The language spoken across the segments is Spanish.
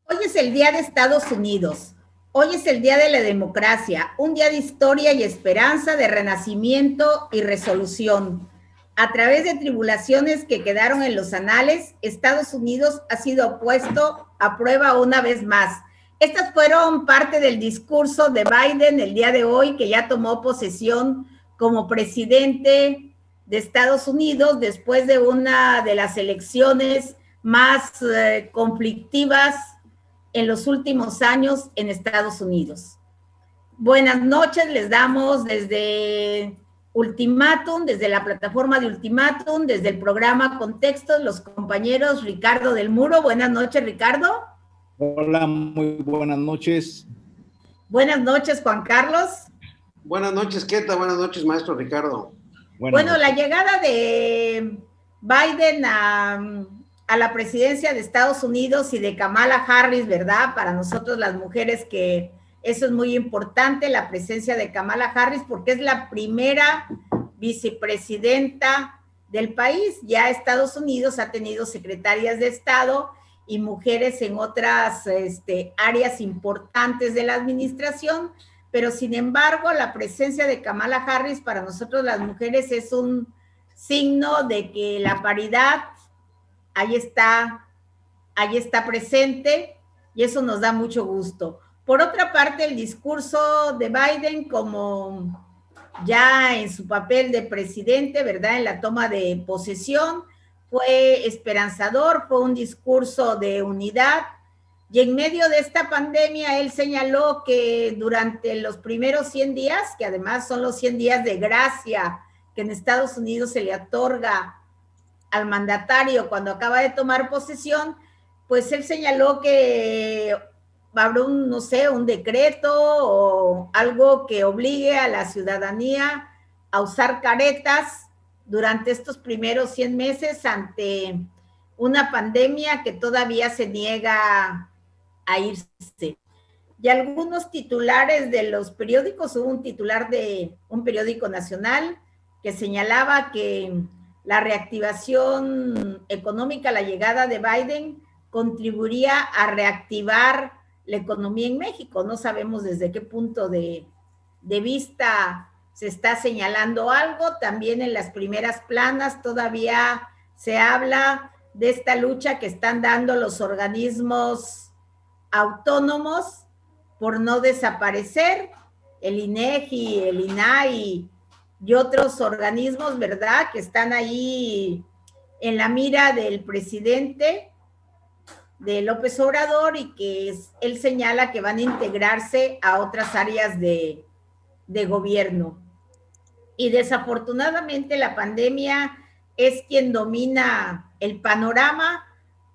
Hoy es el Día de Estados Unidos. Hoy es el Día de la Democracia, un día de historia y esperanza, de renacimiento y resolución. A través de tribulaciones que quedaron en los anales, Estados Unidos ha sido puesto a prueba una vez más. Estas fueron parte del discurso de Biden el día de hoy, que ya tomó posesión como presidente de Estados Unidos después de una de las elecciones más conflictivas en los últimos años en Estados Unidos. Buenas noches, les damos desde Ultimátum, desde la plataforma de Ultimátum, desde el programa Contextos, los compañeros Ricardo del Muro. Buenas noches, Ricardo. Hola, muy buenas noches. Buenas noches, Juan Carlos. Buenas noches, Queta. Buenas noches, maestro Ricardo. Bueno, la llegada de Biden a la presidencia de Estados Unidos y de Kamala Harris, ¿verdad? Para nosotros las mujeres, que eso es muy importante, la presencia de Kamala Harris, porque es la primera vicepresidenta del país. Ya Estados Unidos ha tenido secretarias de Estado y mujeres en otras áreas importantes de la administración, pero sin embargo la presencia de Kamala Harris para nosotros las mujeres es un signo de que la paridad ahí está presente, y eso nos da mucho gusto. Por otra parte, el discurso de Biden, como ya en su papel de presidente, ¿verdad?, en la toma de posesión, fue esperanzador, fue un discurso de unidad, y en medio de esta pandemia él señaló que durante los primeros 100 días, que además son los 100 días de gracia que en Estados Unidos se le otorga al mandatario cuando acaba de tomar posesión, pues él señaló que habrá un decreto o algo que obligue a la ciudadanía a usar caretas durante estos primeros 100 meses ante una pandemia que todavía se niega a irse. Y algunos titulares de los periódicos, hubo un titular de un periódico nacional que señalaba que la reactivación económica, la llegada de Biden, contribuiría a reactivar la economía en México. No sabemos desde qué punto de vista se está señalando algo. También en las primeras planas todavía se habla de esta lucha que están dando los organismos autónomos por no desaparecer, el INEGI, el INAI y otros organismos, ¿verdad?, que están ahí en la mira del presidente de López Obrador, y que él señala que van a integrarse a otras áreas de gobierno. Y desafortunadamente la pandemia es quien domina el panorama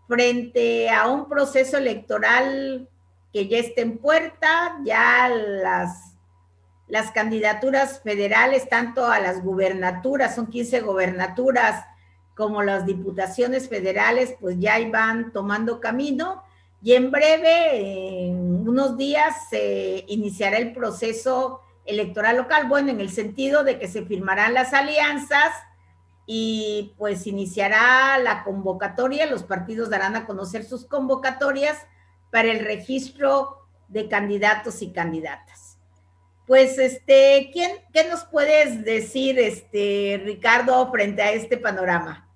frente a un proceso electoral que ya está en puerta. Ya las candidaturas federales, tanto a las gubernaturas, son 15 gubernaturas, como las diputaciones federales, pues ya van tomando camino, y en breve, en unos días, se iniciará el proceso electoral local, bueno, en el sentido de que se firmarán las alianzas y pues iniciará la convocatoria, los partidos darán a conocer sus convocatorias para el registro de candidatos y candidatas. Pues, ¿qué nos puedes decir, Ricardo, frente a este panorama?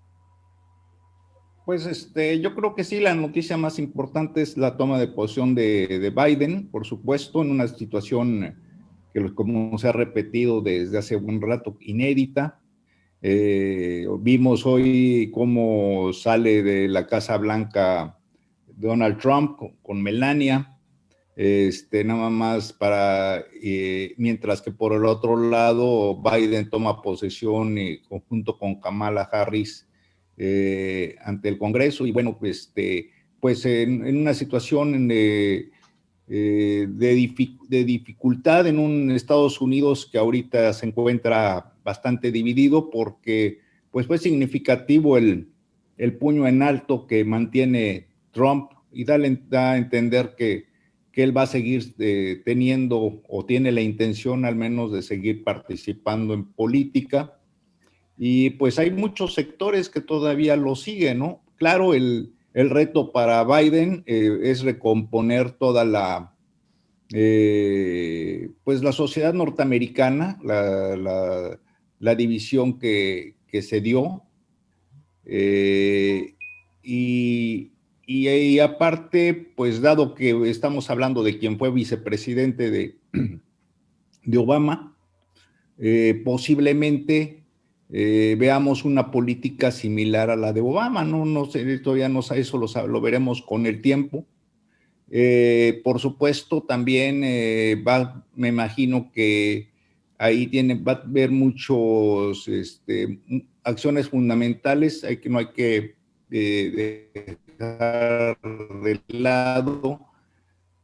Pues, yo creo que sí, la noticia más importante es la toma de posesión de Biden, por supuesto, en una situación que, como se ha repetido desde hace un rato, inédita. Vimos hoy cómo sale de la Casa Blanca Donald Trump con Melania, nada más mientras que por el otro lado Biden toma posesión junto con Kamala Harris ante el Congreso, y bueno, pues en una situación de dificultad en un Estados Unidos que ahorita se encuentra bastante dividido, porque pues fue significativo el puño en alto que mantiene Trump, y da a entender que él va a seguir teniendo, o tiene la intención al menos, de seguir participando en política. Y pues hay muchos sectores que todavía lo siguen, ¿no? claro, el reto para Biden es recomponer toda pues la sociedad norteamericana, la división que se dio. Y, y aparte, pues dado que estamos hablando de quien fue vicepresidente de Obama, posiblemente veamos una política similar a la de Obama, no sé, todavía no sé, eso lo veremos con el tiempo. Por supuesto, también me imagino que ahí va a haber muchos acciones fundamentales, no hay que dejar de lado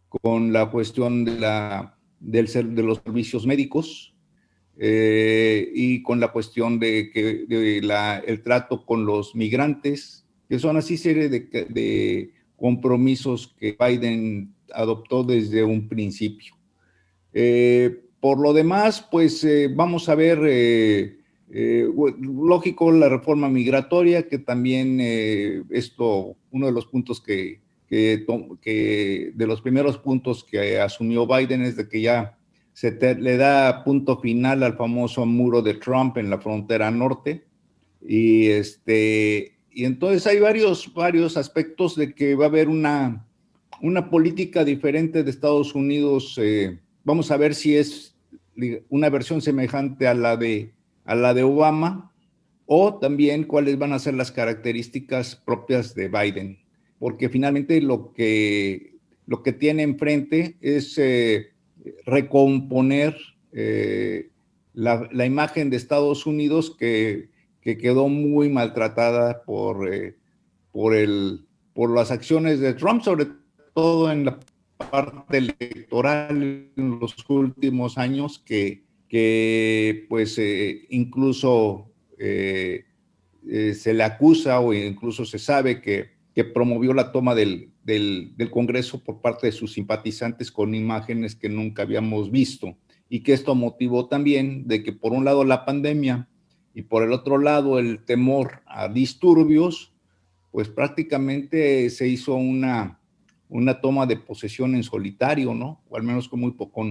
con la cuestión de los servicios médicos y con la cuestión el trato con los migrantes, que son así serie de compromisos que Biden adoptó desde un principio. Por lo demás, pues vamos a ver, lógico, la reforma migratoria, que también uno de los puntos de los primeros puntos que asumió Biden es de que ya le da punto final al famoso muro de Trump en la frontera norte. Y entonces hay varios aspectos de que va a haber una política diferente de Estados Unidos. Vamos a ver si es una versión semejante a la de Obama, o también cuáles van a ser las características propias de Biden, porque finalmente lo que tiene enfrente es recomponer la imagen de Estados Unidos que quedó muy maltratada por las acciones de Trump, sobre todo en la parte electoral en los últimos años, que pues incluso se le acusa o incluso se sabe que promovió la toma del Congreso por parte de sus simpatizantes con imágenes que nunca habíamos visto, y que esto motivó también de que por un lado la pandemia y por el otro lado el temor a disturbios, pues prácticamente se hizo una toma de posesión en solitario, ¿no? O al menos con muy poco,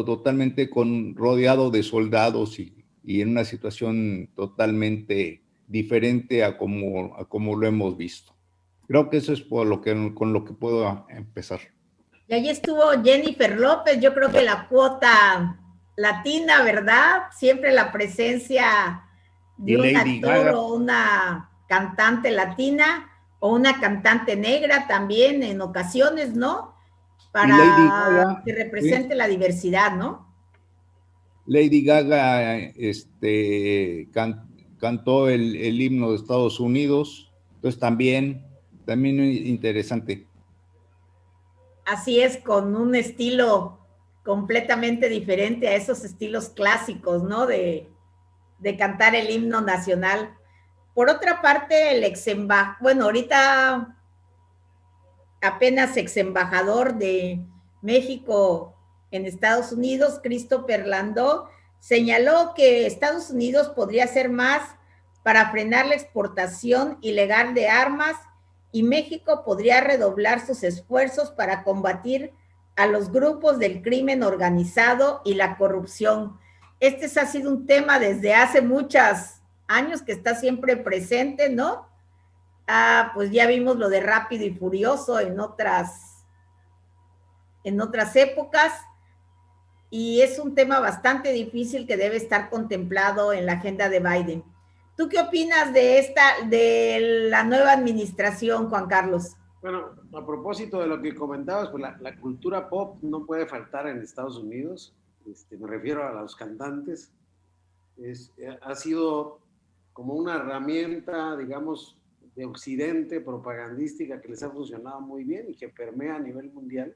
totalmente rodeado de soldados y en una situación totalmente diferente a como lo hemos visto. Creo que eso es con lo que puedo empezar. Y ahí estuvo Jennifer López, yo creo que la cuota latina, ¿verdad? Siempre la presencia de un actor o una cantante latina o una cantante negra también en ocasiones, ¿no? Para que represente la diversidad, ¿no? Lady Gaga cantó el himno de Estados Unidos, entonces también interesante. Así es, con un estilo completamente diferente a esos estilos clásicos, ¿no? De cantar el himno nacional. Por otra parte, el bueno, ahorita apenas ex embajador de México en Estados Unidos, Christopher Landau, señaló que Estados Unidos podría hacer más para frenar la exportación ilegal de armas y México podría redoblar sus esfuerzos para combatir a los grupos del crimen organizado y la corrupción. Este ha sido un tema desde hace muchos años que está siempre presente, ¿no? Pues ya vimos lo de Rápido y Furioso en otras épocas, y es un tema bastante difícil que debe estar contemplado en la agenda de Biden. ¿Tú qué opinas de la nueva administración, Juan Carlos? Bueno, a propósito de lo que comentabas, pues la cultura pop no puede faltar en Estados Unidos. Me refiero a los cantantes. Ha sido como una herramienta, digamos, de Occidente propagandística que les ha funcionado muy bien y que permea a nivel mundial.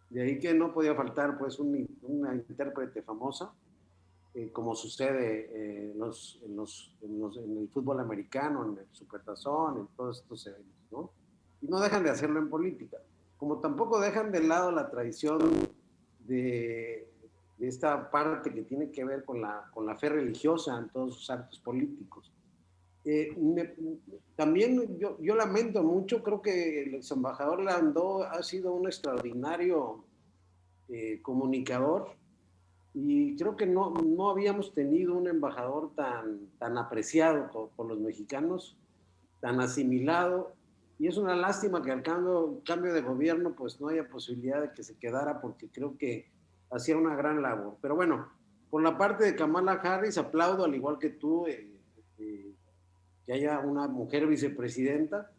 De ahí que no podía faltar pues una intérprete famosa, como sucede en el fútbol americano, en el Supertazón, en todos estos eventos, ¿no? Y no dejan de hacerlo en política, como tampoco dejan de lado la tradición de esta parte que tiene que ver con la fe religiosa en todos sus actos políticos. También yo lamento mucho, creo que el ex embajador Landó ha sido un extraordinario comunicador, y creo que no habíamos tenido un embajador tan apreciado por los mexicanos, tan asimilado, y es una lástima que al cambio de gobierno pues no haya posibilidad de que se quedara, porque creo que hacía una gran labor. Pero bueno, por la parte de Kamala Harris, aplaudo, al igual que tú, que haya una mujer vicepresidenta,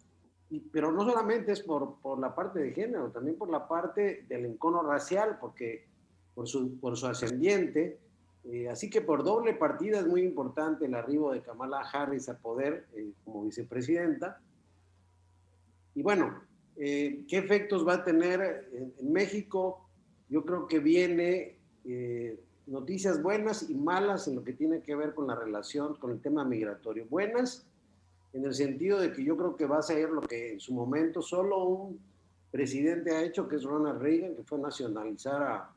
pero no solamente es por la parte de género, también por la parte del encono racial, porque por su ascendiente. Así que por doble partida es muy importante el arribo de Kamala Harris a poder como vicepresidenta. Y bueno, ¿qué efectos va a tener en México? Yo creo que viene noticias buenas y malas en lo que tiene que ver con la relación, con el tema migratorio. Buenas en el sentido de que yo creo que va a ser lo que en su momento solo un presidente ha hecho, que es Ronald Reagan, que fue nacionalizar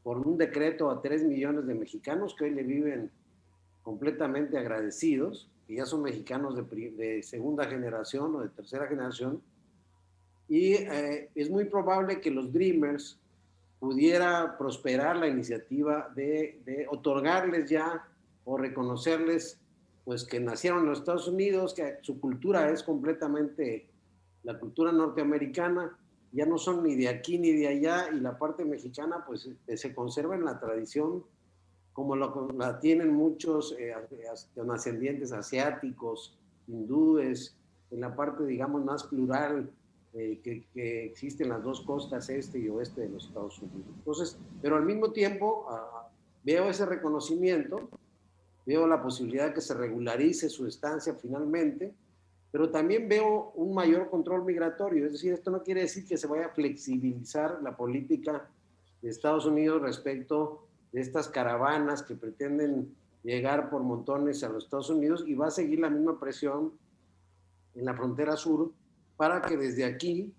por un decreto a 3 millones de mexicanos que hoy le viven completamente agradecidos, que ya son mexicanos de segunda generación o de tercera generación, y es muy probable que los Dreamers pudiera prosperar la iniciativa de otorgarles ya o reconocerles pues que nacieron en los Estados Unidos, que su cultura es completamente la cultura norteamericana, ya no son ni de aquí ni de allá, y la parte mexicana pues se conserva en la tradición como la tienen muchos ascendientes asiáticos, hindúes, en la parte, digamos, más plural que existe en las dos costas, este y oeste de los Estados Unidos. Entonces, pero al mismo tiempo veo ese reconocimiento, veo la posibilidad de que se regularice su estancia finalmente, pero también veo un mayor control migratorio. Es decir, esto no quiere decir que se vaya a flexibilizar la política de Estados Unidos respecto de estas caravanas que pretenden llegar por montones a los Estados Unidos, y va a seguir la misma presión en la frontera sur para que desde aquí,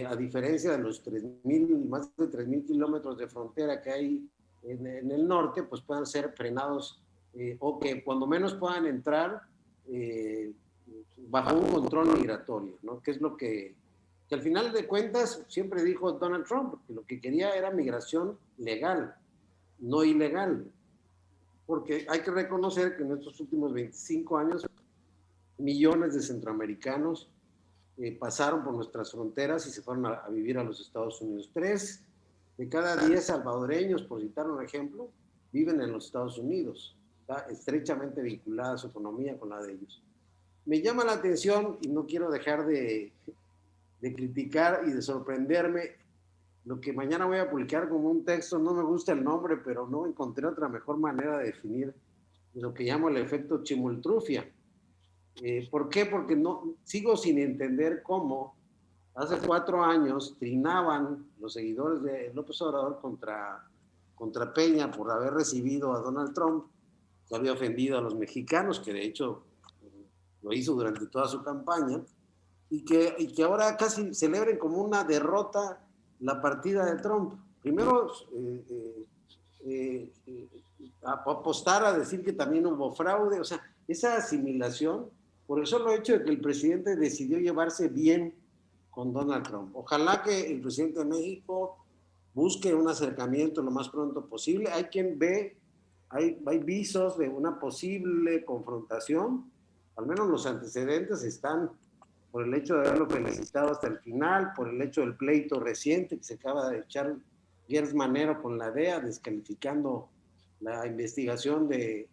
a diferencia de los más de 3,000 kilómetros de frontera que hay en el norte, pues puedan ser frenados o que cuando menos puedan entrar bajo un control migratorio, ¿no? Que es lo que al final de cuentas siempre dijo Donald Trump, que lo que quería era migración legal, no ilegal, porque hay que reconocer que en estos últimos 25 años millones de centroamericanos pasaron por nuestras fronteras y se fueron a vivir a los Estados Unidos. 3 de cada 10 salvadoreños, por citar un ejemplo, viven en los Estados Unidos. Está estrechamente vinculada su economía con la de ellos. Me llama la atención, y no quiero dejar de criticar y de sorprenderme, lo que mañana voy a publicar como un texto. No me gusta el nombre, pero no encontré otra mejor manera de definir lo que llamo el efecto chimoltrufia. ¿Por qué? Porque sigo sin entender cómo hace 4 años trinaban los seguidores de López Obrador contra Peña por haber recibido a Donald Trump, que había ofendido a los mexicanos, que de hecho lo hizo durante toda su campaña, y que ahora casi celebren como una derrota la partida de Trump. Primero, apostar a decir que también hubo fraude, o sea, esa asimilación, por el solo hecho de que el presidente decidió llevarse bien con Donald Trump. Ojalá que el presidente de México busque un acercamiento lo más pronto posible. Hay quien ve, hay visos de una posible confrontación, al menos los antecedentes están por el hecho de haberlo felicitado hasta el final, por el hecho del pleito reciente que se acaba de echar Gers Manero con la DEA, descalificando la investigación del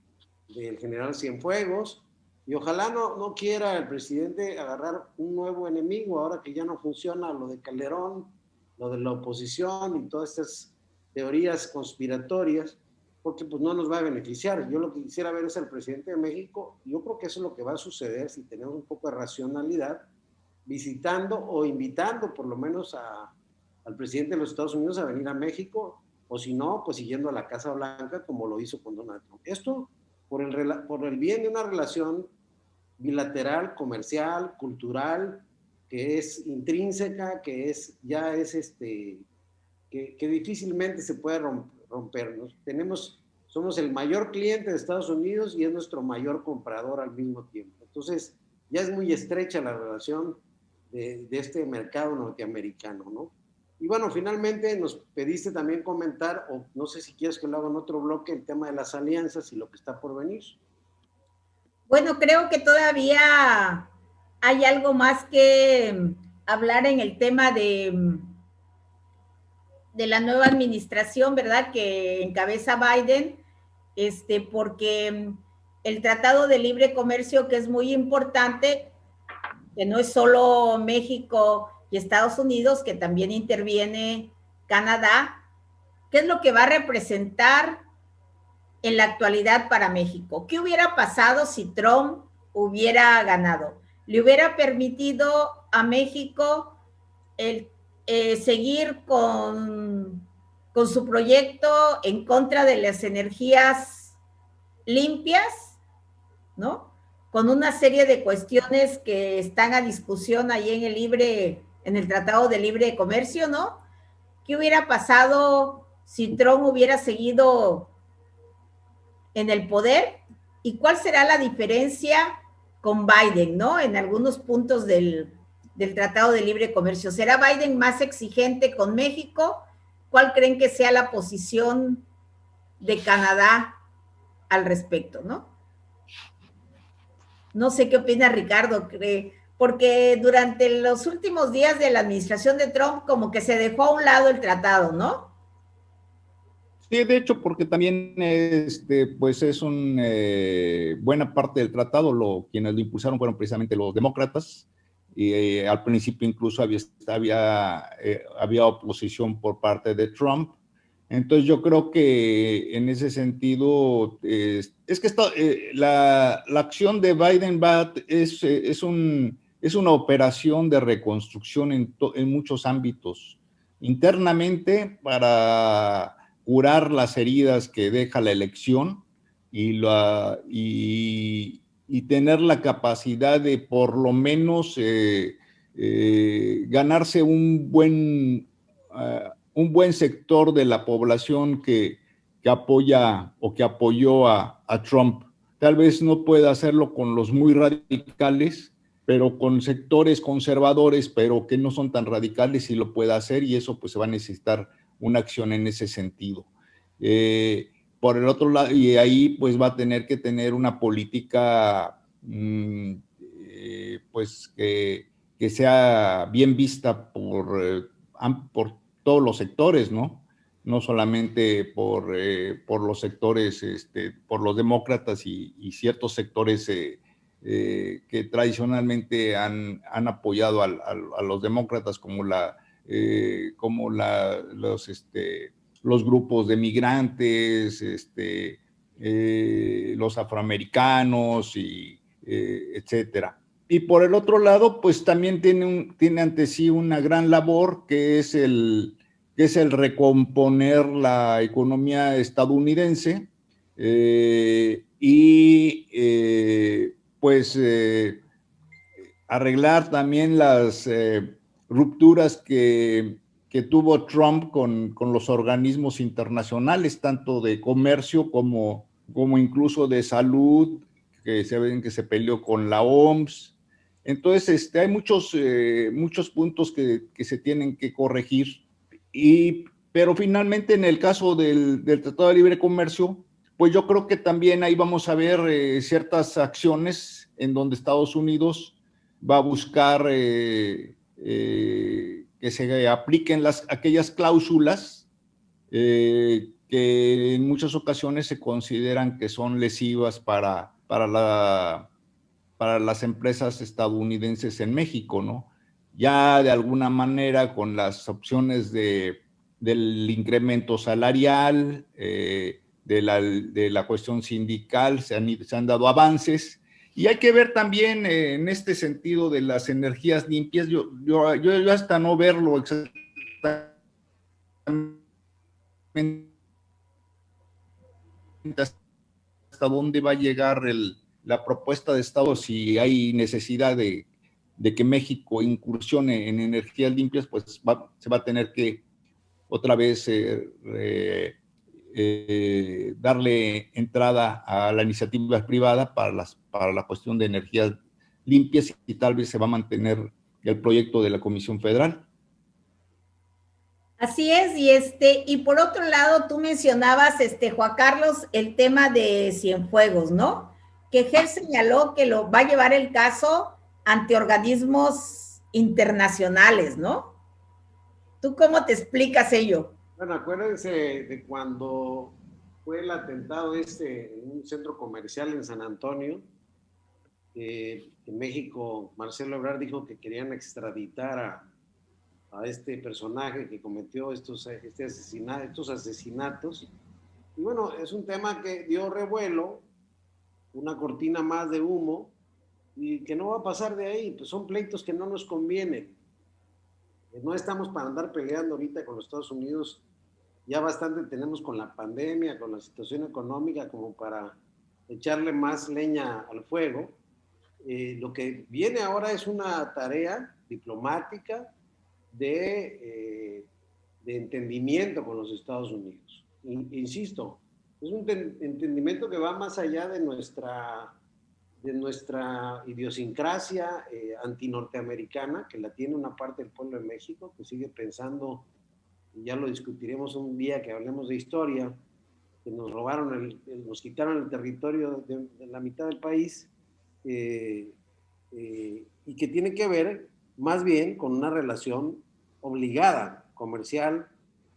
general Cienfuegos, y ojalá no quiera el presidente agarrar un nuevo enemigo, ahora que ya no funciona lo de Calderón, lo de la oposición y todas estas teorías conspiratorias, porque pues no nos va a beneficiar. Yo lo que quisiera ver es al presidente de México, yo creo que eso es lo que va a suceder si tenemos un poco de racionalidad, visitando o invitando por lo menos al presidente de los Estados Unidos a venir a México, o si no, pues siguiendo a la Casa Blanca como lo hizo con Donald Trump. Esto por el bien de una relación bilateral, comercial, cultural, que es intrínseca, que difícilmente se puede romper. Tenemos somos el mayor cliente de Estados Unidos y es nuestro mayor comprador al mismo tiempo. Entonces, ya es muy estrecha la relación de este mercado norteamericano, ¿no? Y bueno, finalmente nos pediste también comentar, o no sé si quieres que lo haga en otro bloque, el tema de las alianzas y lo que está por venir. Bueno, creo que todavía hay algo más que hablar en el tema de la nueva administración, ¿verdad? Que encabeza Biden, porque el Tratado de Libre Comercio, que es muy importante, que no es solo México y Estados Unidos, que también interviene Canadá, ¿qué es lo que va a representar en la actualidad para México? ¿Qué hubiera pasado si Trump hubiera ganado? ¿Le hubiera permitido a México seguir con su proyecto en contra de las energías limpias, ¿no? Con una serie de cuestiones que están a discusión ahí en el Tratado de Libre Comercio, ¿no? ¿Qué hubiera pasado si Trump hubiera seguido en el poder? ¿Y cuál será la diferencia con Biden, ¿no? En algunos puntos del Tratado de Libre Comercio. ¿Será Biden más exigente con México? ¿Cuál creen que sea la posición de Canadá al respecto, no? No sé qué opina Ricardo, porque durante los últimos días de la administración de Trump como que se dejó a un lado el tratado, ¿no? Sí, de hecho, porque también pues es buena parte del tratado, quienes lo impulsaron fueron precisamente los demócratas, y al principio incluso había oposición por parte de Trump. Entonces yo creo que en ese sentido, es que la acción de Biden es una operación de reconstrucción en muchos ámbitos. Internamente, para curar las heridas que deja la elección y tener la capacidad de por lo menos ganarse un buen sector de la población que apoya o que apoyó a Trump. Tal vez no pueda hacerlo con los muy radicales, pero con sectores conservadores, pero que no son tan radicales, sí lo puede hacer, y eso pues se va a necesitar una acción en ese sentido. Por el otro lado, y ahí pues va a tener que tener una política pues que sea bien vista por todos los sectores, ¿no? No solamente por los sectores, por los demócratas y ciertos sectores que tradicionalmente han apoyado a los demócratas, como los grupos de migrantes, los afroamericanos, etcétera. Y por el otro lado, pues también tiene ante sí una gran labor, que es el recomponer la economía estadounidense, pues arreglar también las rupturas que tuvo Trump con los organismos internacionales, tanto de comercio como incluso de salud, que se ven que se peleó con la OMS. Entonces, hay muchos puntos que se tienen que corregir, pero finalmente en el caso del Tratado de Libre Comercio, pues yo creo que también ahí vamos a ver ciertas acciones en donde Estados Unidos va a buscar que se apliquen aquellas cláusulas que en muchas ocasiones se consideran que son lesivas para las empresas estadounidenses en México, ¿no? Ya de alguna manera con las opciones del incremento salarial, de la cuestión sindical, se han dado avances. Y hay que ver también en este sentido de las energías limpias, yo hasta no verlo exactamente hasta dónde va a llegar la propuesta de Estado, si hay necesidad de que México incursione en energías limpias, pues se va a tener que otra vez darle entrada a la iniciativa privada para la cuestión de energías limpias, y tal vez se va a mantener el proyecto de la Comisión Federal. Así es, y por otro lado, tú mencionabas, Juan Carlos, el tema de Cienfuegos, ¿no? Que GER señaló que lo va a llevar el caso ante organismos internacionales, ¿no? ¿Tú cómo te explicas ello? Bueno, acuérdense de cuando fue el atentado en un centro comercial en San Antonio, en México. Marcelo Ebrard dijo que querían extraditar a este personaje que cometió estos asesinatos. Y bueno, es un tema que dio revuelo, una cortina más de humo, y que no va a pasar de ahí. Pues son pleitos que no nos convienen. No estamos para andar peleando ahorita con los Estados Unidos. Ya bastante tenemos con la pandemia, con la situación económica, como para echarle más leña al fuego. Lo que viene ahora es una tarea diplomática de entendimiento con los Estados Unidos. Insisto, es un entendimiento que va más allá de nuestra idiosincrasia antinorteamericana, que la tiene una parte del pueblo de México, que sigue pensando, y ya lo discutiremos un día que hablemos de historia, que nos robaron, nos quitaron el territorio de la mitad del país, y que tiene que ver más bien con una relación obligada, comercial,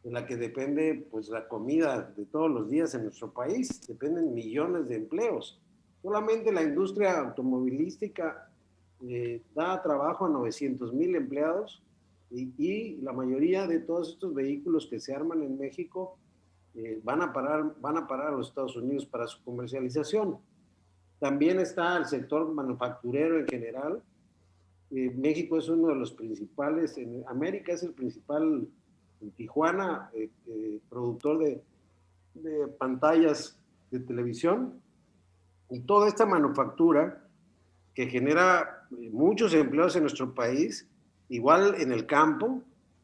de la que depende pues la comida de todos los días en nuestro país. Dependen millones de empleos. Solamente la industria automovilística da trabajo a 900,000 empleados, y la mayoría de todos estos vehículos que se arman en México van a parar a los Estados Unidos para su comercialización. También está el sector manufacturero en general. México es uno de los principales, en América es el principal, en Tijuana, productor de pantallas de televisión, y toda esta manufactura que genera muchos empleos en nuestro país, igual en el campo,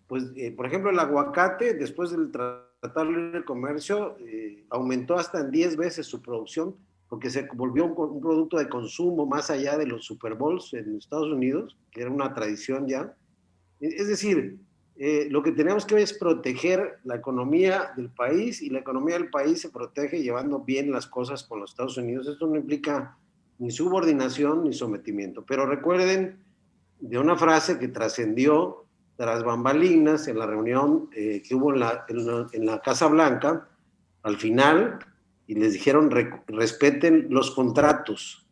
pues por ejemplo el aguacate, después del Tratado de Libre Comercio, aumentó hasta en 10 veces su producción, porque se volvió un producto de consumo más allá de los Super Bowls en Estados Unidos, que era una tradición ya. Es decir, lo que tenemos que ver es proteger la economía del país, y la economía del país se protege llevando bien las cosas con los Estados Unidos. Esto no implica ni subordinación ni sometimiento. Pero recuerden de una frase que trascendió tras bambalinas en la reunión que hubo en la Casa Blanca, al final, y les dijeron respeten los contratos.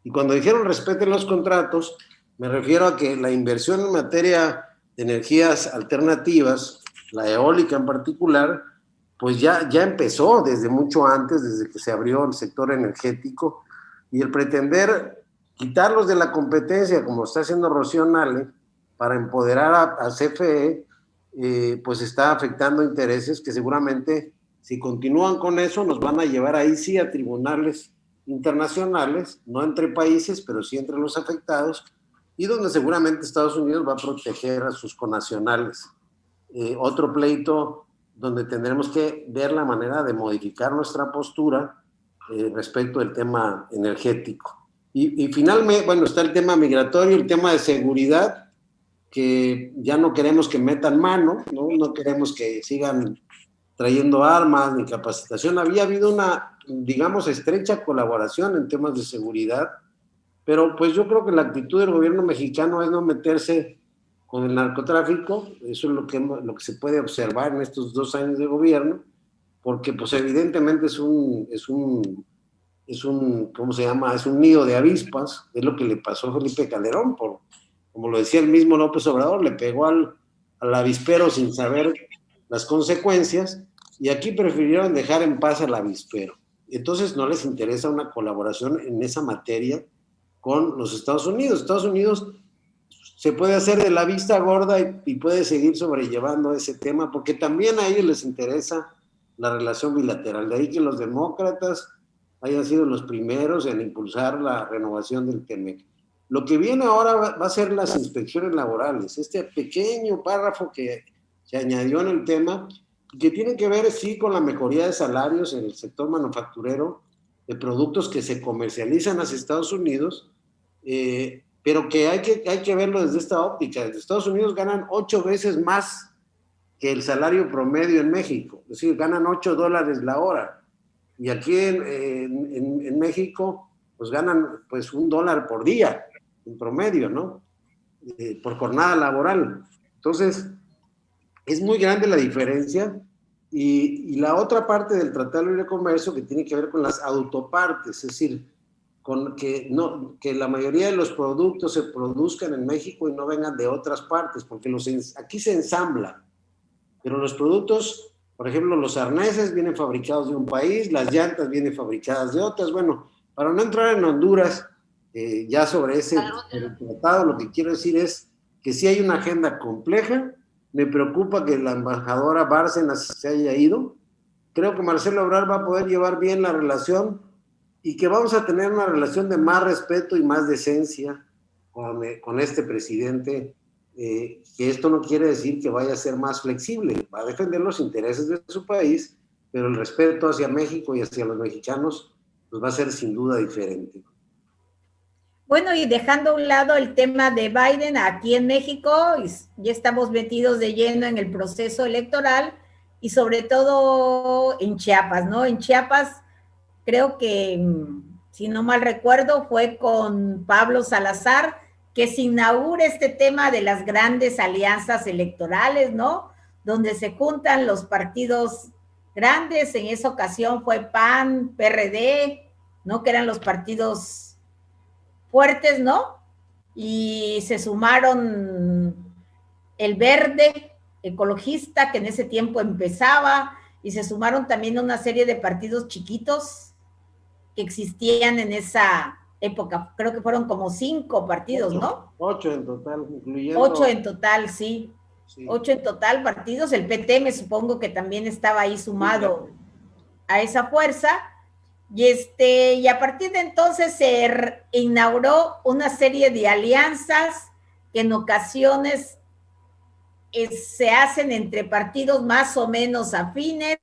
Y cuando dijeron respeten los contratos, me refiero a que la inversión en materia de energías alternativas, la eólica en particular, pues ya empezó desde mucho antes, desde que se abrió el sector energético, y el pretender quitarlos de la competencia, como está haciendo Rocío Nale, para empoderar a CFE, pues está afectando intereses que seguramente, si continúan con eso, nos van a llevar ahí sí a tribunales internacionales, no entre países, pero sí entre los afectados, y donde seguramente Estados Unidos va a proteger a sus connacionales. Otro pleito donde tendremos que ver la manera de modificar nuestra postura respecto del tema energético. Y finalmente, bueno, está el tema migratorio, el tema de seguridad, que ya no queremos que metan mano, no queremos que sigan trayendo armas ni capacitación. Había habido una, digamos, estrecha colaboración en temas de seguridad, pero pues yo creo que la actitud del gobierno mexicano es no meterse con el narcotráfico. Eso es lo que se puede observar en estos 2 años de gobierno, porque pues evidentemente es un ¿cómo se llama? Es un nido de avispas. Es lo que le pasó a Felipe Calderón, como lo decía el mismo López Obrador, le pegó al avispero sin saber las consecuencias, y aquí prefirieron dejar en paz al avispero. Entonces no les interesa una colaboración en esa materia con los Estados Unidos. Estados Unidos se puede hacer de la vista gorda y puede seguir sobrellevando ese tema, porque también a ellos les interesa la relación bilateral. De ahí que los demócratas hayan sido los primeros en impulsar la renovación del TEMEC. Lo que viene ahora va a ser las inspecciones laborales. Este pequeño párrafo que se añadió en el tema que tiene que ver, sí, con la mejoría de salarios en el sector manufacturero, de productos que se comercializan hacia Estados Unidos, pero que hay que verlo desde esta óptica. En Estados Unidos ganan 8 veces más que el salario promedio en México, es decir, ganan $8 la hora. Y aquí en México, pues ganan pues $1 por día, en promedio, ¿no? Por jornada laboral. Entonces, es muy grande la diferencia. Y la otra parte del Tratado de Libre Comercio que tiene que ver con las autopartes, es decir, con que la mayoría de los productos se produzcan en México y no vengan de otras partes, porque aquí se ensambla, pero los productos, por ejemplo, los arneses vienen fabricados de un país, las llantas vienen fabricadas de otras. Bueno, para no entrar en Honduras, ya sobre ese tratado, lo que quiero decir es que sí hay una agenda compleja. Me preocupa que la embajadora Bárcenas se haya ido. Creo que Marcelo Ebrard va a poder llevar bien la relación y que vamos a tener una relación de más respeto y más decencia con este presidente, que esto no quiere decir que vaya a ser más flexible, va a defender los intereses de su país, pero el respeto hacia México y hacia los mexicanos pues va a ser sin duda diferente. Bueno, y dejando a un lado el tema de Biden, aquí en México ya estamos metidos de lleno en el proceso electoral y sobre todo en Chiapas, ¿no? En Chiapas creo que, si no mal recuerdo, fue con Pablo Salazar que se inaugura este tema de las grandes alianzas electorales, ¿no? Donde se juntan los partidos grandes, en esa ocasión fue PAN, PRD, ¿no? Que eran los partidos fuertes, ¿no? Y se sumaron el Verde, ecologista, que en ese tiempo empezaba, y se sumaron también una serie de partidos chiquitos que existían en esa época. Creo que fueron como 5 partidos, ¿no? 8 en total, incluyendo... 8 en total, sí. 8 en total partidos. El PT me supongo que también estaba ahí sumado a esa fuerza. Y a partir de entonces se inauguró una serie de alianzas que en ocasiones se hacen entre partidos más o menos afines,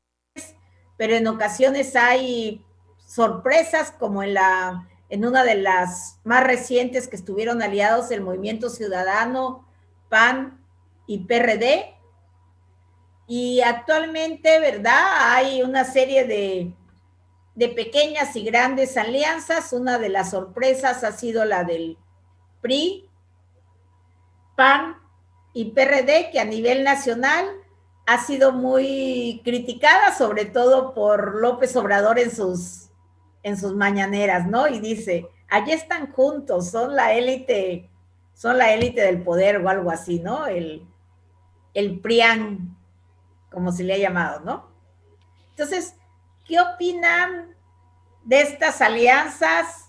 pero en ocasiones hay sorpresas, como en una de las más recientes que estuvieron aliados el Movimiento Ciudadano, PAN y PRD. Y actualmente, ¿verdad? Hay una serie de pequeñas y grandes alianzas. Una de las sorpresas ha sido la del PRI, PAN y PRD, que a nivel nacional ha sido muy criticada, sobre todo por López Obrador en sus mañaneras, ¿no? Y dice, allí están juntos, son la élite del poder o algo así, ¿no? El PRIAN, como se le ha llamado, ¿no? Entonces, ¿qué opinan de estas alianzas?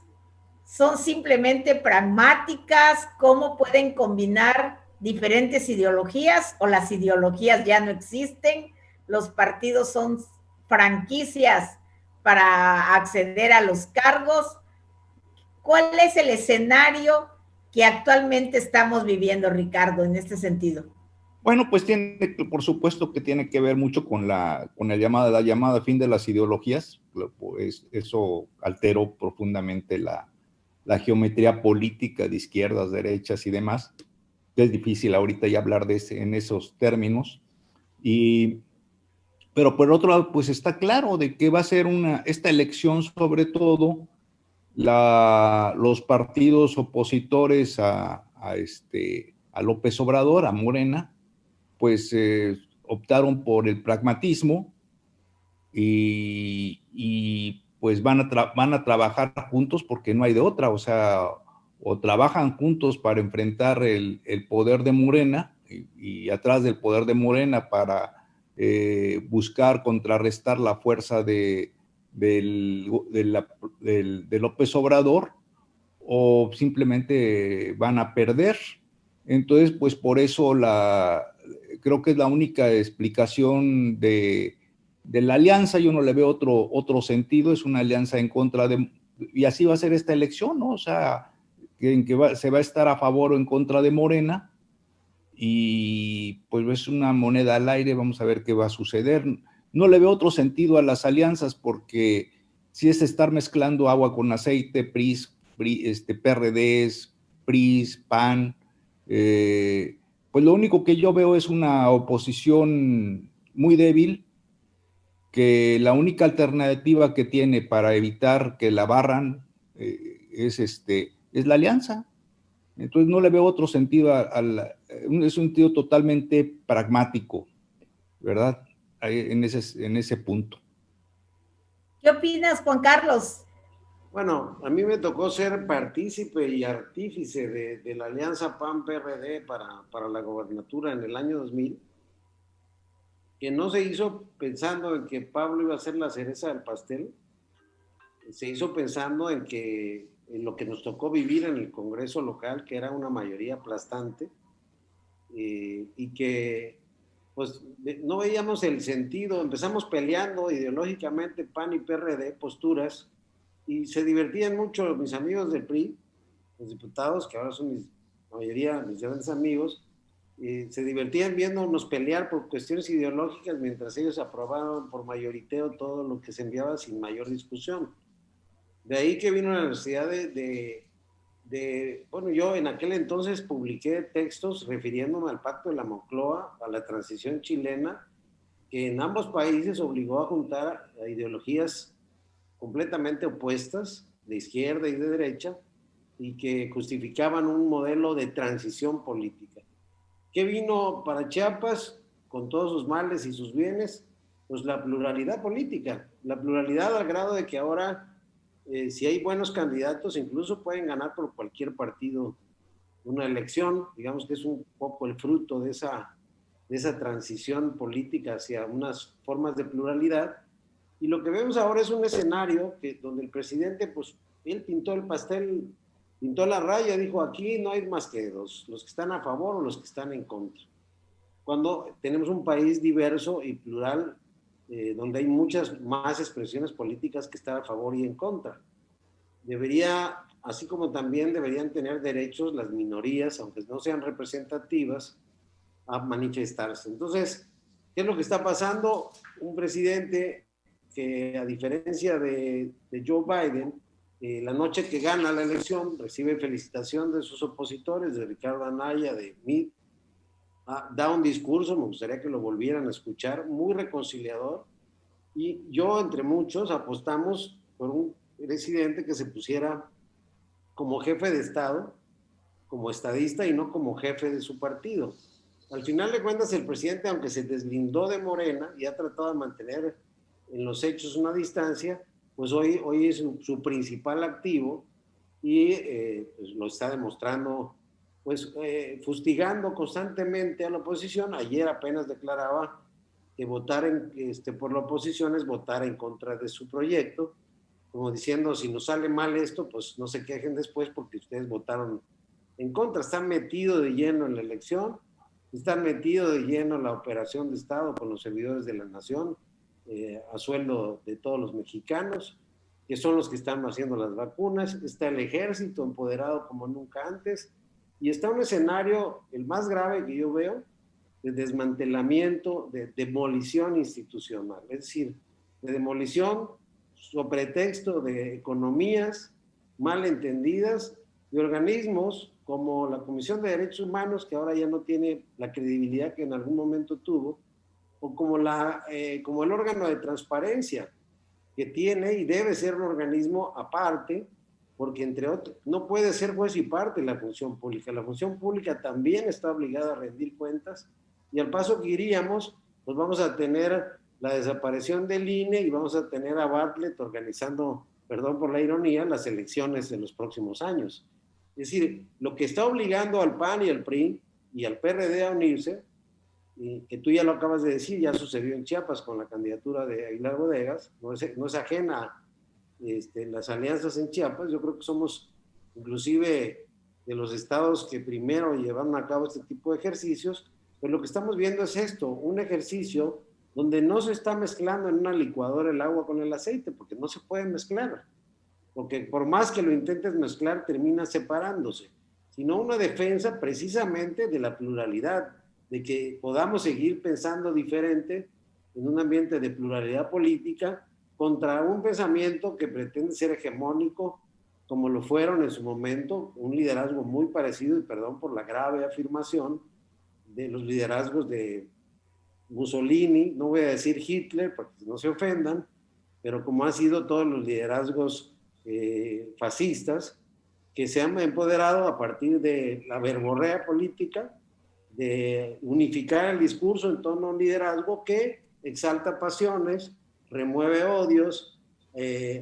¿Son simplemente pragmáticas? ¿Cómo pueden combinar diferentes ideologías o las ideologías ya no existen? Los partidos son franquicias para acceder a los cargos. ¿Cuál es el escenario que actualmente estamos viviendo, Ricardo, en este sentido? Bueno, pues por supuesto que tiene que ver mucho con la llamada fin de las ideologías. Pues eso alteró profundamente la geometría política de izquierdas, derechas y demás. Es difícil ahorita ya hablar en esos términos. Pero por otro lado, pues está claro de que va a ser esta elección, sobre todo, los partidos opositores a López Obrador, a Morena, pues optaron por el pragmatismo y pues van a trabajar juntos porque no hay de otra, o sea, o trabajan juntos para enfrentar el poder de Morena y atrás del poder de Morena para buscar contrarrestar la fuerza de López Obrador, o simplemente van a perder. Entonces, pues por eso creo que es la única explicación de la alianza. Yo no le veo otro sentido. Es una alianza en contra y así va a ser esta elección, ¿no? O sea, se va a estar a favor o en contra de Morena, y pues es una moneda al aire, vamos a ver qué va a suceder. No le veo otro sentido a las alianzas porque si es estar mezclando agua con aceite, PRIs, PRDs, PRIs, PAN, pues lo único que yo veo es una oposición muy débil, que la única alternativa que tiene para evitar que la barran es la alianza. Entonces no le veo otro sentido, es un sentido totalmente pragmático, ¿verdad? En ese punto. ¿Qué opinas, Juan Carlos? Bueno, a mí me tocó ser partícipe y artífice de la alianza PAN-PRD para la gobernatura en el año 2000, que no se hizo pensando en que Pablo iba a ser la cereza del pastel, se hizo pensando en lo que nos tocó vivir en el Congreso local, que era una mayoría aplastante, y que pues no veíamos el sentido, empezamos peleando ideológicamente PAN y PRD, posturas, y se divertían mucho mis amigos del PRI, los diputados, que ahora son la mayoría mis grandes amigos, se divertían viéndonos pelear por cuestiones ideológicas mientras ellos aprobaban por mayoriteo todo lo que se enviaba sin mayor discusión. De ahí que vino la necesidad bueno, yo en aquel entonces publiqué textos refiriéndome al Pacto de la Moncloa, a la transición chilena, que en ambos países obligó a juntar a ideologías completamente opuestas, de izquierda y de derecha, y que justificaban un modelo de transición política. ¿Qué vino para Chiapas con todos sus males y sus bienes? Pues la pluralidad política, la pluralidad al grado de que ahora si hay buenos candidatos, incluso pueden ganar por cualquier partido una elección, digamos que es un poco el fruto de esa transición política hacia unas formas de pluralidad. Y lo que vemos ahora es un escenario donde el presidente, pues, él pintó el pastel, pintó la raya, dijo, aquí no hay más que los que están a favor o los que están en contra. Cuando tenemos un país diverso y plural, donde hay muchas más expresiones políticas que están a favor y en contra. Debería, así como también deberían tener derechos las minorías, aunque no sean representativas, a manifestarse. Entonces, ¿qué es lo que está pasando? Un presidente que, a diferencia de Joe Biden, la noche que gana la elección recibe felicitación de sus opositores, de Ricardo Anaya, de Meade, da un discurso, me gustaría que lo volvieran a escuchar, muy reconciliador, y yo, entre muchos, apostamos por un presidente que se pusiera como jefe de Estado, como estadista y no como jefe de su partido. Al final de cuentas, el presidente, aunque se deslindó de Morena y ha tratado de mantener en los hechos una distancia, pues hoy es su principal activo y pues lo está demostrando, pues fustigando constantemente a la oposición. Ayer apenas declaraba que votar por la oposición es votar en contra de su proyecto, como diciendo, si nos sale mal esto, pues no se quejen después porque ustedes votaron en contra. Están metidos de lleno en la elección, están metidos de lleno en la operación de Estado con los servidores de la nación, a sueldo de todos los mexicanos, que son los que están haciendo las vacunas. Está el ejército empoderado como nunca antes, y está un escenario, el más grave que yo veo, de desmantelamiento, de demolición institucional, es decir, de demolición sobre pretexto de economías mal entendidas, de organismos como la Comisión de Derechos Humanos, que ahora ya no tiene la credibilidad que en algún momento tuvo, o como el órgano de transparencia, que tiene y debe ser un organismo aparte, porque entre otros, no puede ser juez y parte la función pública. La función pública también está obligada a rendir cuentas, y al paso que iríamos, pues vamos a tener la desaparición del INE y vamos a tener a Bartlett organizando, perdón por la ironía, las elecciones de los próximos años. Es decir, lo que está obligando al PAN y al PRI y al PRD a unirse, y que tú ya lo acabas de decir, ya sucedió en Chiapas con la candidatura de Aguilar Bodegas, no es ajena a las alianzas en Chiapas. Yo creo que somos inclusive de los estados que primero llevaron a cabo este tipo de ejercicios. Pues lo que estamos viendo es esto, un ejercicio donde no se está mezclando en una licuadora el agua con el aceite, porque no se puede mezclar, porque por más que lo intentes mezclar, termina separándose. sino una defensa precisamente de la pluralidad, de que podamos seguir pensando diferente en un ambiente de pluralidad política contra un pensamiento que pretende ser hegemónico, como lo fueron en su momento, un liderazgo muy parecido, y perdón por la grave afirmación, de los liderazgos de Mussolini, no voy a decir Hitler, porque no se ofendan, pero como han sido todos los liderazgos fascistas, que se han empoderado a partir de la verborrea política, de unificar el discurso en torno a un liderazgo que exalta pasiones, remueve odios,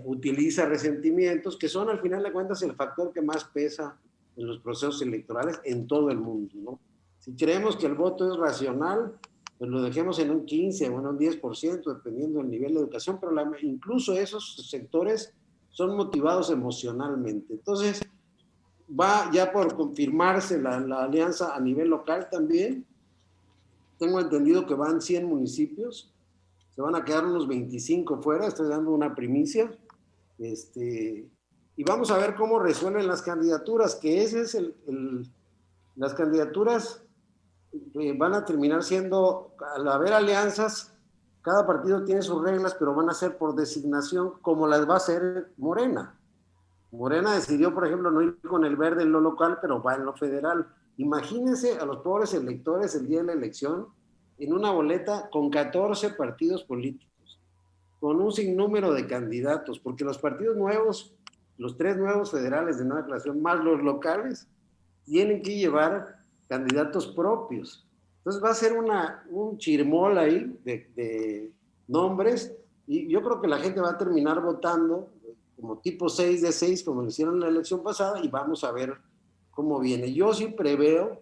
utiliza resentimientos, que son al final de cuentas el factor que más pesa en los procesos electorales en todo el mundo, ¿no? Si creemos que el voto es racional, pues lo dejemos en un 15 o en un 10%, dependiendo del nivel de educación, pero incluso esos sectores son motivados emocionalmente. Entonces, va ya por confirmarse la alianza a nivel local también. Tengo entendido que van 100 municipios, se van a quedar unos 25 fuera, estoy dando una primicia, y vamos a ver cómo resuelven las candidaturas, que ese es las candidaturas van a terminar siendo, al haber alianzas, cada partido tiene sus reglas, pero van a ser por designación, como las va a hacer Morena. Morena decidió, por ejemplo, no ir con el verde en lo local, pero va en lo federal. Imagínense a los pobres electores el día de la elección en una boleta con 14 partidos políticos, con un sinnúmero de candidatos, porque los partidos nuevos, los 3 nuevos federales de nueva creación, más los locales, tienen que llevar candidatos propios. Entonces va a ser un chirmol ahí de nombres, y yo creo que la gente va a terminar votando como tipo 6 de 6, como lo hicieron en la elección pasada, y vamos a ver cómo viene. Yo sí preveo,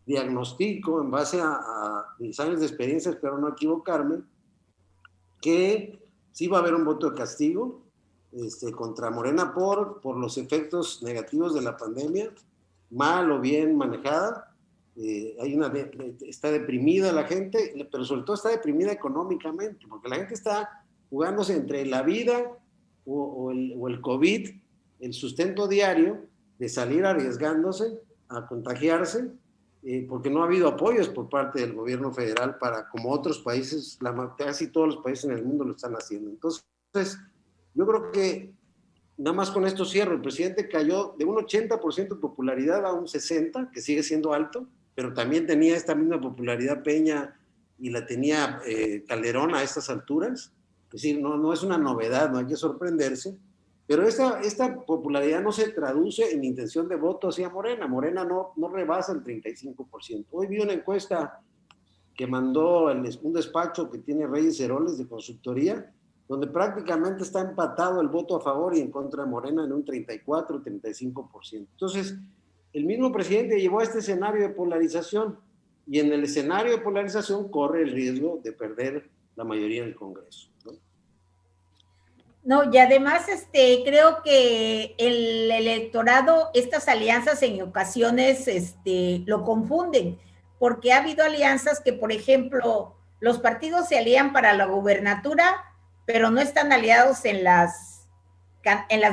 diagnostico en base a mis años de experiencia, espero no equivocarme, que sí va a haber un voto de castigo contra Morena por los efectos negativos de la pandemia, mal o bien manejada. Está deprimida la gente, pero sobre todo está deprimida económicamente, porque la gente está jugándose entre la vida o el COVID, el sustento diario de salir arriesgándose a contagiarse, porque no ha habido apoyos por parte del gobierno federal para, como otros países, casi todos los países en el mundo lo están haciendo. Entonces, yo creo que, nada más con esto cierro, el presidente cayó de un 80% de popularidad a un 60%, que sigue siendo alto, pero también tenía esta misma popularidad Peña y la tenía Calderón a estas alturas. Es decir, no es una novedad, no hay que sorprenderse, pero esta popularidad no se traduce en intención de voto hacia Morena. Morena no rebasa el 35%. Hoy vi una encuesta que mandó un despacho que tiene Reyes Heroles de consultoría, donde prácticamente está empatado el voto a favor y en contra de Morena en un 34-35%. Entonces, el mismo presidente llevó a este escenario de polarización, y en el escenario de polarización corre el riesgo de perder la mayoría del Congreso, ¿no? No, y además creo que el electorado, estas alianzas en ocasiones lo confunden, porque ha habido alianzas que, por ejemplo, los partidos se alían para la gubernatura, pero no están aliados en las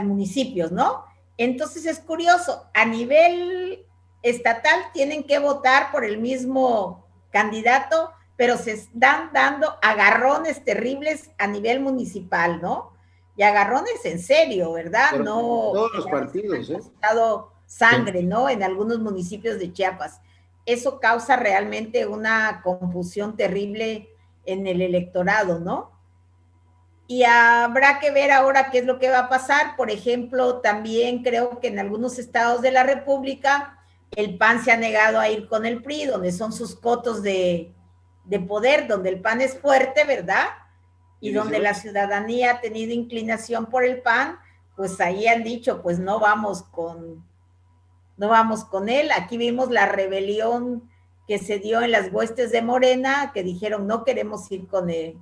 municipios, ¿no? Entonces es curioso, a nivel estatal tienen que votar por el mismo candidato, pero se están dando agarrones terribles a nivel municipal, ¿no? Y agarrones en serio, ¿verdad? Pero no. Todos los partidos, han costado sangre, ¿no? En algunos municipios de Chiapas. Eso causa realmente una confusión terrible en el electorado, ¿no? Y habrá que ver ahora qué es lo que va a pasar. Por ejemplo, también creo que en algunos estados de la República el PAN se ha negado a ir con el PRI, donde son sus cotos de poder, donde el PAN es fuerte, ¿verdad? Y donde la ciudadanía ha tenido inclinación por el PAN, pues ahí han dicho, pues no vamos con él. Aquí vimos la rebelión que se dio en las huestes de Morena, que dijeron no queremos ir con el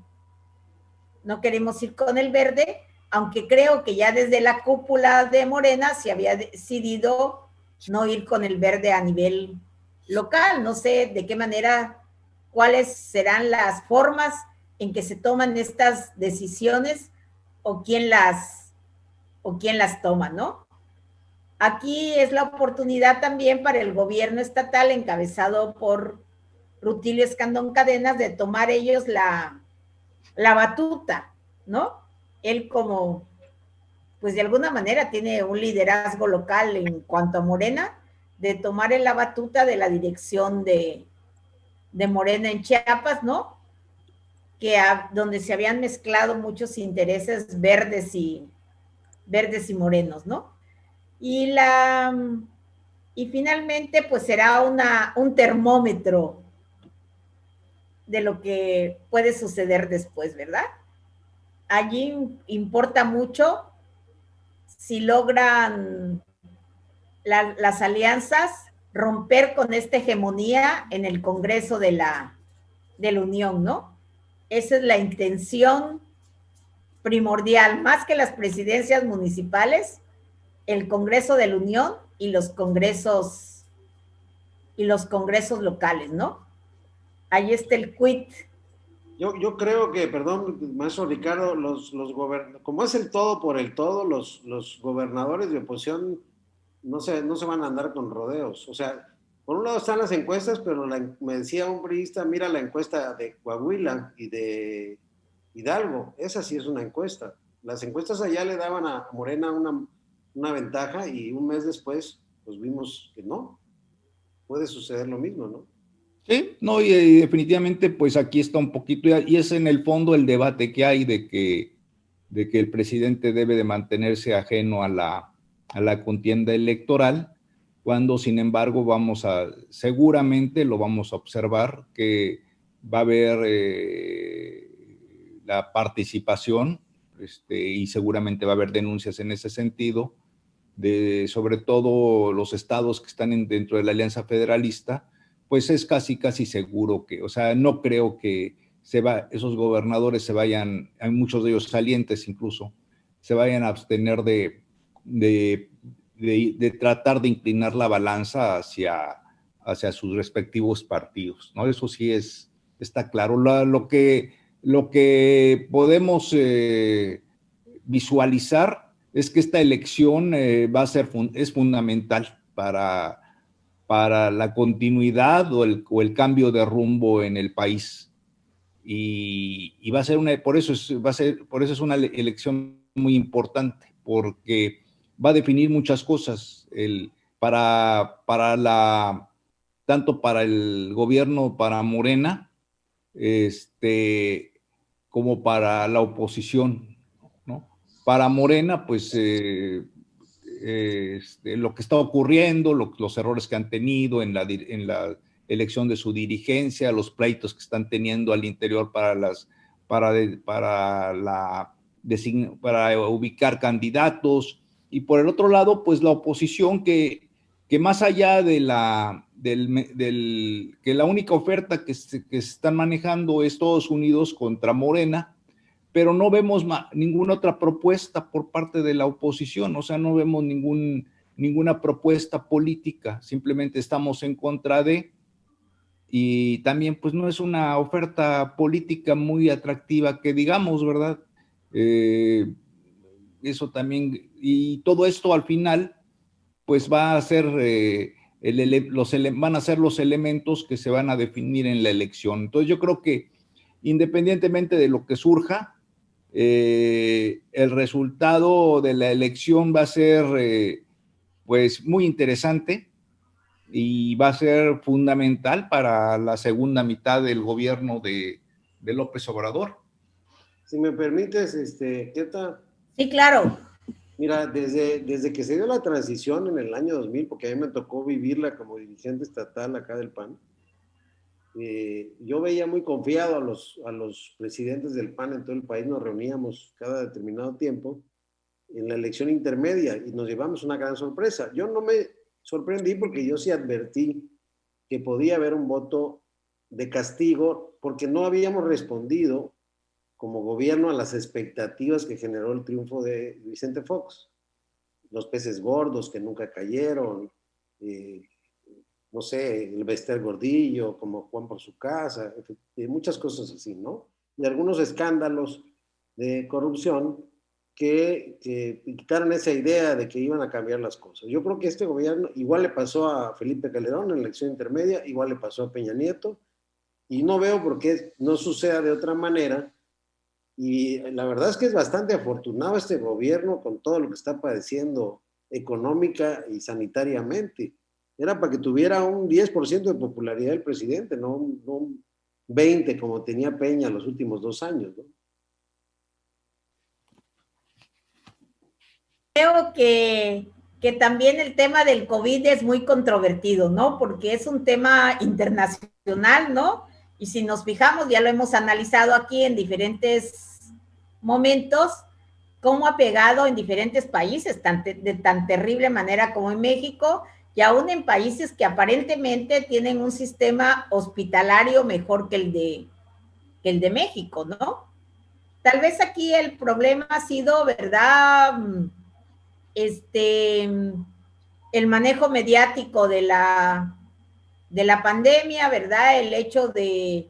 verde, aunque creo que ya desde la cúpula de Morena se había decidido no ir con el verde a nivel local. No sé de qué manera, cuáles serán las formas en que se toman estas decisiones o quién las toma, ¿no? aquí es la oportunidad también para el gobierno estatal encabezado por Rutilio Escandón Cadenas de tomar ellos la batuta, ¿no? Él como, pues de alguna manera tiene un liderazgo local en cuanto a Morena, de tomar en la batuta de la dirección de Morena en Chiapas, ¿no? Donde se habían mezclado muchos intereses verdes y morenos, ¿no? Y y finalmente pues será un termómetro de lo que puede suceder después, ¿verdad? Allí importa mucho si logran las alianzas romper con esta hegemonía en el Congreso de la Unión, ¿no? Esa es la intención primordial, más que las presidencias municipales, el Congreso de la Unión y los congresos locales, ¿no? Ahí está el quid. Yo creo que, perdón, maestro Ricardo, como es el todo por el todo, los gobernadores de oposición no se van a andar con rodeos. O sea, por un lado están las encuestas, pero me decía un periodista, mira la encuesta de Coahuila y de Hidalgo, esa sí es una encuesta. Las encuestas allá le daban a Morena una ventaja y un mes después, pues vimos que no. Puede suceder lo mismo, ¿no? Sí, no, y definitivamente pues aquí está un poquito, y es en el fondo el debate que hay de que el presidente debe de mantenerse ajeno a la contienda electoral, cuando sin embargo seguramente lo vamos a observar que va a haber la participación, y seguramente va a haber denuncias en ese sentido, sobre todo los estados que están dentro de la Alianza Federalista, pues es casi seguro que, o sea, no creo que esos gobernadores se vayan, hay muchos de ellos salientes incluso, se vayan a abstener de tratar de inclinar la balanza hacia sus respectivos partidos, ¿no? Eso sí está claro. Lo que podemos visualizar es que esta elección es fundamental para la continuidad o el cambio de rumbo en el país. Y va a ser por eso es una elección muy importante, porque va a definir muchas cosas tanto para el gobierno, para Morena, como para la oposición, ¿no? Para Morena, pues lo que está ocurriendo, los errores que han tenido en la elección de su dirigencia, los pleitos que están teniendo al interior para ubicar candidatos, y por el otro lado, pues la oposición que más allá de que la única oferta que se están manejando es Estados Unidos contra Morena, pero no vemos ninguna otra propuesta por parte de la oposición, o sea, no vemos ninguna propuesta política, simplemente estamos en contra y también pues no es una oferta política muy atractiva que digamos, ¿verdad? Eso también, y todo esto al final pues va a ser van a ser los elementos que se van a definir en la elección. Entonces yo creo que independientemente de lo que surja, el resultado de la elección va a ser pues muy interesante y va a ser fundamental para la segunda mitad del gobierno de López Obrador. Si me permites, Keta. Sí, claro. Mira, desde que se dio la transición en el año 2000, porque a mí me tocó vivirla como dirigente estatal acá del PAN, yo veía muy confiado a los presidentes del PAN en todo el país, nos reuníamos cada determinado tiempo en la elección intermedia y nos llevamos una gran sorpresa. Yo no me sorprendí porque yo sí advertí que podía haber un voto de castigo porque no habíamos respondido como gobierno a las expectativas que generó el triunfo de Vicente Fox. Los peces gordos que nunca cayeron, no sé, el Bester Gordillo, como Juan por su casa, muchas cosas así, ¿no? Y algunos escándalos de corrupción que quitaran esa idea de que iban a cambiar las cosas. Yo creo que este gobierno, igual le pasó a Felipe Calderón en la elección intermedia, igual le pasó a Peña Nieto, y no veo por qué no suceda de otra manera. Y la verdad es que es bastante afortunado este gobierno con todo lo que está padeciendo económica y sanitariamente. Era para que tuviera un 10% de popularidad el presidente, no un 20% como tenía Peña los últimos 2 años, ¿no? Creo que también el tema del COVID es muy controvertido, ¿no? Porque es un tema internacional, ¿no? Y si nos fijamos, ya lo hemos analizado aquí en diferentes momentos, cómo ha pegado en diferentes países, de tan terrible manera como en México, y aún en países que aparentemente tienen un sistema hospitalario mejor que el de México, ¿no? Tal vez aquí el problema ha sido, ¿verdad? El manejo mediático de la pandemia, ¿verdad? El hecho de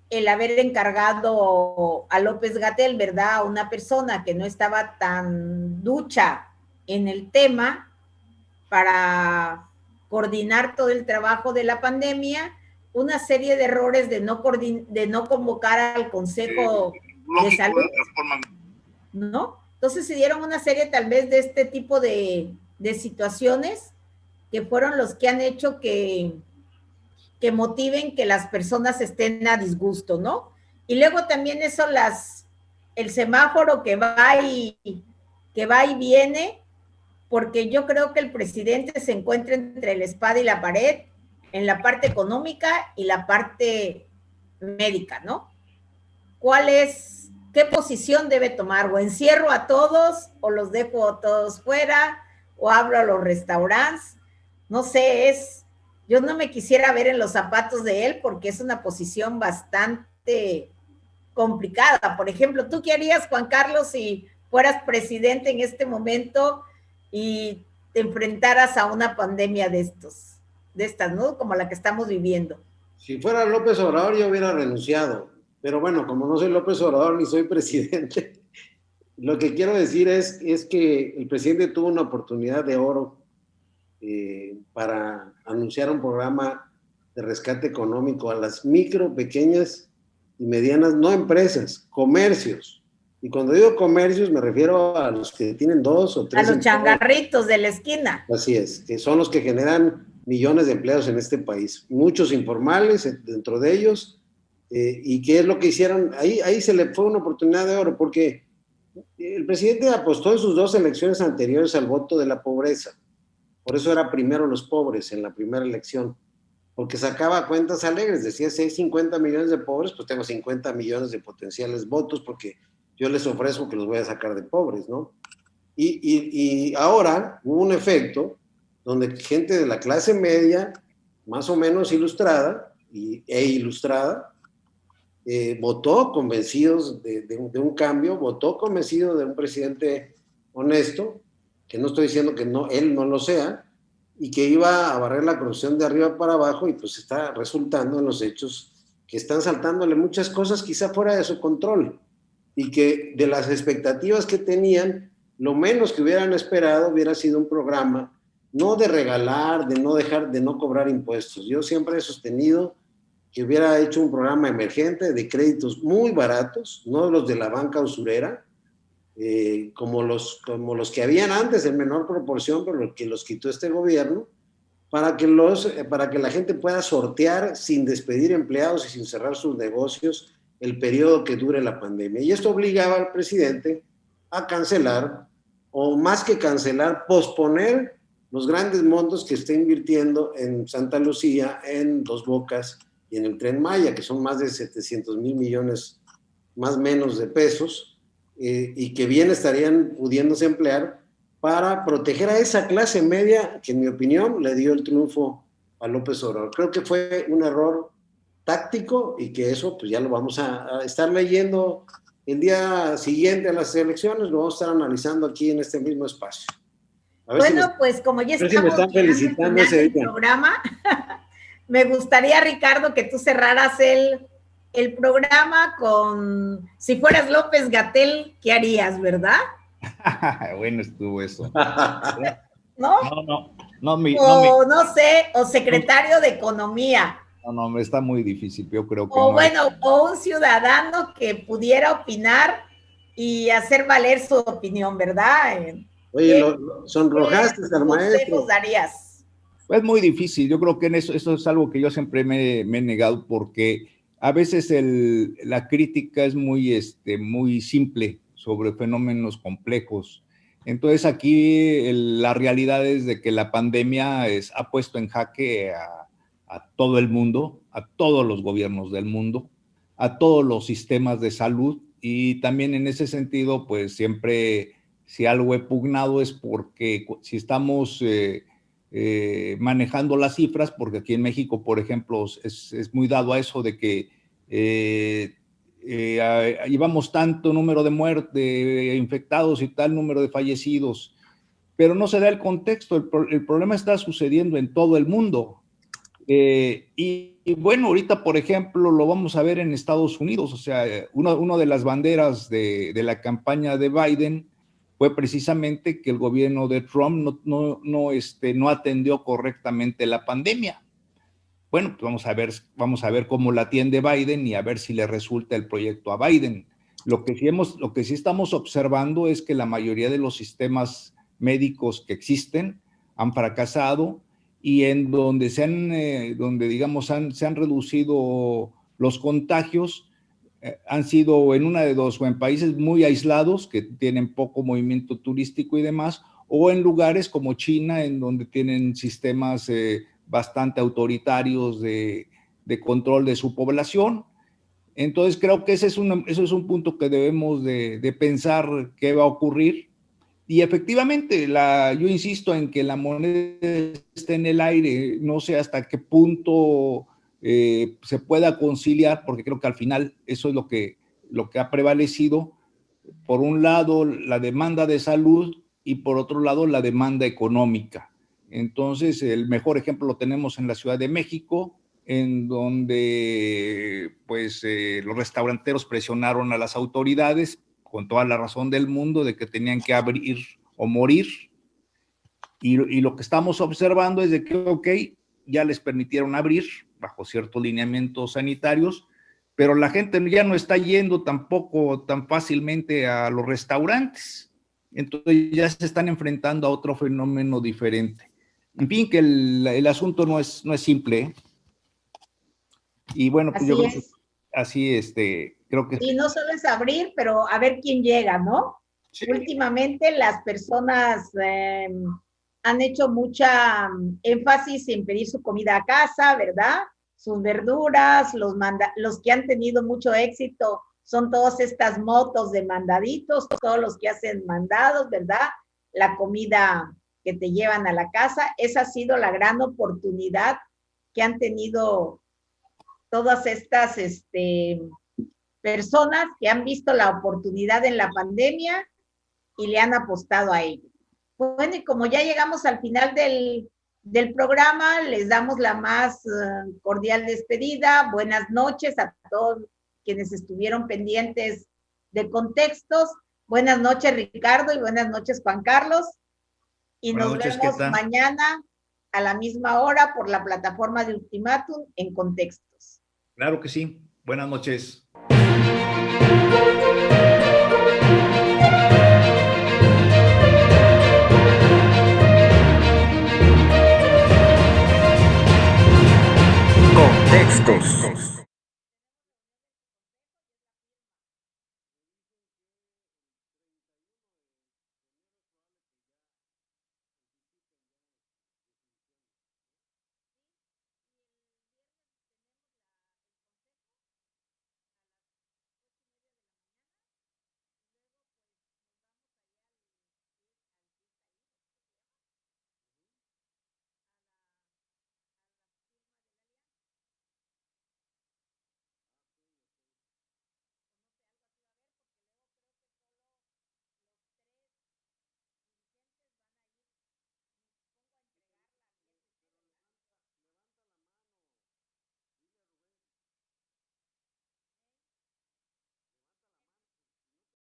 el haber encargado a López-Gatell, ¿verdad? Una persona que no estaba tan ducha en el tema para coordinar todo el trabajo de la pandemia, una serie de errores de no convocar al Consejo de Salud, ¿no? Entonces se dieron una serie tal vez de este tipo de situaciones que fueron los que han hecho que motiven que las personas estén a disgusto, ¿no? Y luego también eso, el semáforo que va y viene, porque yo creo que el presidente se encuentra entre la espada y la pared, en la parte económica y la parte médica, ¿no? ¿Qué posición debe tomar? ¿O encierro a todos, o los dejo a todos fuera, o abro a los restaurantes? No sé, yo no me quisiera ver en los zapatos de él porque es una posición bastante complicada. Por ejemplo, ¿tú qué harías, Juan Carlos, si fueras presidente en este momento y te enfrentaras a una pandemia de estas, ¿no? Como la que estamos viviendo. Si fuera López Obrador, yo hubiera renunciado. Pero bueno, como no soy López Obrador ni soy presidente, lo que quiero decir es que el presidente tuvo una oportunidad de oro para anunciar un programa de rescate económico a las micro, pequeñas y medianas, no empresas, comercios. Y cuando digo comercios me refiero a los que tienen 2 o 3 a los changarritos de la esquina. Así es, que son los que generan millones de empleos en este país, muchos informales dentro de ellos, y qué es lo que hicieron, ahí se le fue una oportunidad de oro, porque el presidente apostó en sus 2 elecciones anteriores al voto de la pobreza, por eso era primero los pobres en la primera elección, porque sacaba cuentas alegres, decía, si hay 50 millones de pobres, pues tengo 50 millones de potenciales votos, porque yo les ofrezco que los voy a sacar de pobres, ¿no? Y ahora hubo un efecto donde gente de la clase media, más o menos ilustrada, e ilustrada, votó convencidos de un cambio, votó convencido de un presidente honesto, que no estoy diciendo que él no lo sea, y que iba a barrer la corrupción de arriba para abajo, y pues está resultando en los hechos que están saltándole muchas cosas quizá fuera de su control, y que de las expectativas que tenían, lo menos que hubieran esperado hubiera sido un programa, no de regalar, de no cobrar impuestos. Yo siempre he sostenido que hubiera hecho un programa emergente de créditos muy baratos, no los de la banca usurera, como los que habían antes en menor proporción, pero que los quitó este gobierno, para que la gente pueda sortear sin despedir empleados y sin cerrar sus negocios el periodo que dure la pandemia. Y esto obligaba al presidente a cancelar, o más que cancelar, posponer los grandes montos que está invirtiendo en Santa Lucía, en Dos Bocas y en el Tren Maya, que son más de 700,000 millones más menos de pesos, y que bien estarían pudiéndose emplear para proteger a esa clase media que, en mi opinión, le dio el triunfo a López Obrador. Creo que fue un error táctico, y que eso pues ya lo vamos a estar leyendo el día siguiente a las elecciones, lo vamos a estar analizando aquí en este mismo espacio. Bueno, pues como ya estamos me están felicitando ese programa, me gustaría, Ricardo, que tú cerraras el el programa con, si fueras López-Gatell, ¿qué harías, verdad? Bueno, estuvo eso. ¿No? No sé, o secretario de Economía. No, está muy difícil, yo creo que o un ciudadano que pudiera opinar y hacer valer su opinión, ¿verdad? Oye, sonrojaste al maestro. ¿Qué consejos darías? Es muy difícil, yo creo que eso es algo que yo siempre me he negado, porque a veces la crítica es muy simple sobre fenómenos complejos. Entonces aquí la realidad es de que la pandemia ha puesto en jaque a todo el mundo, a todos los gobiernos del mundo, a todos los sistemas de salud, y también en ese sentido, pues siempre, si algo he pugnado es porque si estamos manejando las cifras, porque aquí en México, por ejemplo, es muy dado a eso de que llevamos tanto número de muertes, infectados y tal número de fallecidos, pero no se da el contexto. El problema está sucediendo en todo el mundo. Y bueno, ahorita, por ejemplo, lo vamos a ver en Estados Unidos. O sea, una de las banderas de la campaña de Biden fue precisamente que el gobierno de Trump no atendió correctamente la pandemia. Bueno, pues vamos a ver cómo la atiende Biden y a ver si le resulta el proyecto a Biden. Lo que sí estamos observando es que la mayoría de los sistemas médicos que existen han fracasado, y en donde se han reducido los contagios, han sido en una de dos, o en países muy aislados que tienen poco movimiento turístico y demás, o en lugares como China, en donde tienen sistemas bastante autoritarios de control de su población. Entonces creo que eso es un punto que debemos de pensar qué va a ocurrir. Y efectivamente, yo insisto en que la moneda esté en el aire, no sé hasta qué punto se pueda conciliar, porque creo que al final eso es lo que ha prevalecido. Por un lado, la demanda de salud, y por otro lado, la demanda económica. Entonces, el mejor ejemplo lo tenemos en la Ciudad de México, en donde pues, los restauranteros presionaron a las autoridades, con toda la razón del mundo, de que tenían que abrir o morir, y lo que estamos observando es de que, ok, ya les permitieron abrir bajo ciertos lineamientos sanitarios, pero la gente ya no está yendo tampoco tan fácilmente a los restaurantes. Entonces ya se están enfrentando a otro fenómeno diferente. En fin, que el asunto no es simple, ¿eh? Y bueno, pues yo creo que así, creo que... Y no solo es abrir, pero a ver quién llega, ¿no? Sí. Últimamente las personas han hecho mucha énfasis en pedir su comida a casa, ¿verdad? Sus verduras, los que han tenido mucho éxito son todas estas motos de mandaditos, todos los que hacen mandados, ¿verdad? La comida que te llevan a la casa, esa ha sido la gran oportunidad que han tenido todas estas personas que han visto la oportunidad en la pandemia y le han apostado a ello. Bueno, y como ya llegamos al final del programa, les damos la más cordial despedida. Buenas noches a todos quienes estuvieron pendientes de Contextos. Buenas noches, Ricardo, y buenas noches, Juan Carlos. Y nos vemos mañana a la misma hora por la plataforma de Ultimátum en Contextos. Claro que sí. Buenas noches. Contextos.